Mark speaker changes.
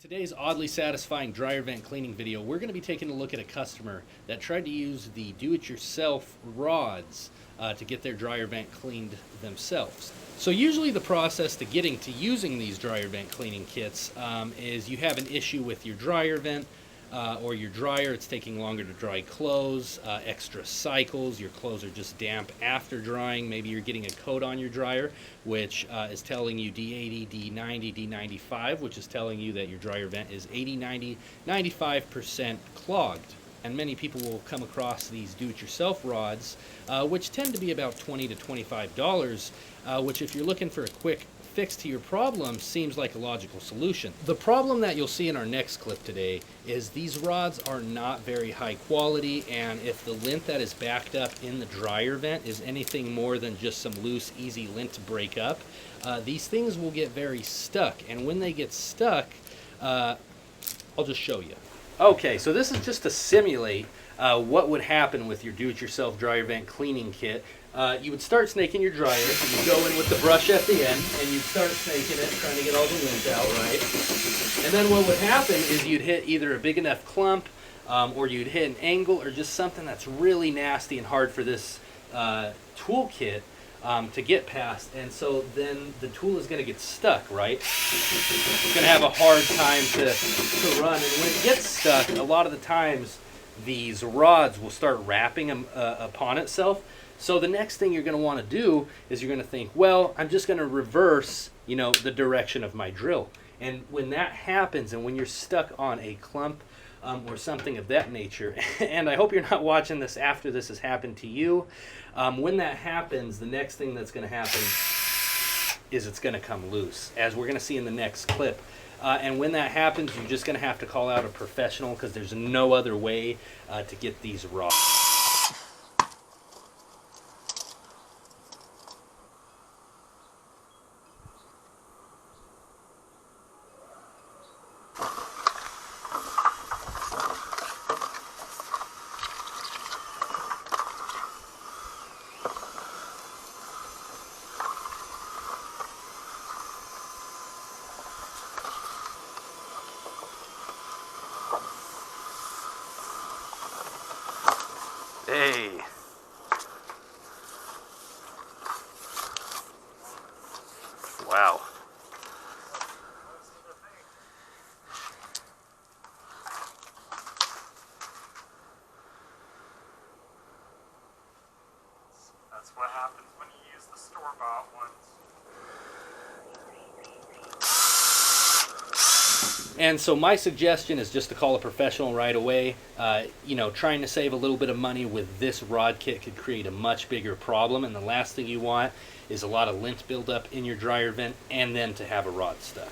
Speaker 1: Today's oddly satisfying dryer vent cleaning video, we're going to be taking a look at a customer that tried to use the do-it-yourself rods to get their dryer vent cleaned themselves. So usually the process to getting to using these dryer vent cleaning kits is you have an issue with your dryer vent or your dryer. It's taking longer to dry clothes, extra cycles, your clothes are just damp after drying, maybe you're getting a coat on your dryer which is telling you D80, D90, D95, which is telling you that your dryer vent is 80, 90, 95% clogged. And many people will come across these do-it-yourself rods, which tend to be about $20 to $25, which if you're looking for a quick fix to your problem seems like a logical solution. The problem that you'll see in our next clip today is these rods are not very high quality, and if the lint that is backed up in the dryer vent is anything more than just some loose, easy lint to break up, these things will get very stuck. And when they get stuck, I'll just show you. Okay, so this is just to simulate what would happen with your do-it-yourself dryer vent cleaning kit. You would start snaking your dryer, you'd go in with the brush at the end, and you'd start snaking it, trying to get all the lint out, right? And then what would happen is you'd hit either a big enough clump, or you'd hit an angle, or just something that's really nasty and hard for this toolkit to get past, and so then the tool is going to get stuck, right? It's going to have a hard time to run, and when it gets stuck, a lot of the times these rods will start wrapping upon itself. So the next thing you're going to want to do is you're going to think, well, I'm just going to reverse, the direction of my drill. And when that happens, and when you're stuck on a clump or something of that nature, and I hope you're not watching this after this has happened to you, when that happens, the next thing that's going to happen is it's going to come loose, as we're going to see in the next clip. And when that happens, you're just going to have to call out a professional, because there's no other way to get these rods. Hey. Wow.
Speaker 2: That's what happens when you use the store-bought ones.
Speaker 1: And so my suggestion is just to call a professional right away. Trying to save a little bit of money with this rod kit could create a much bigger problem, and the last thing you want is a lot of lint buildup in your dryer vent and then to have a rod stuck.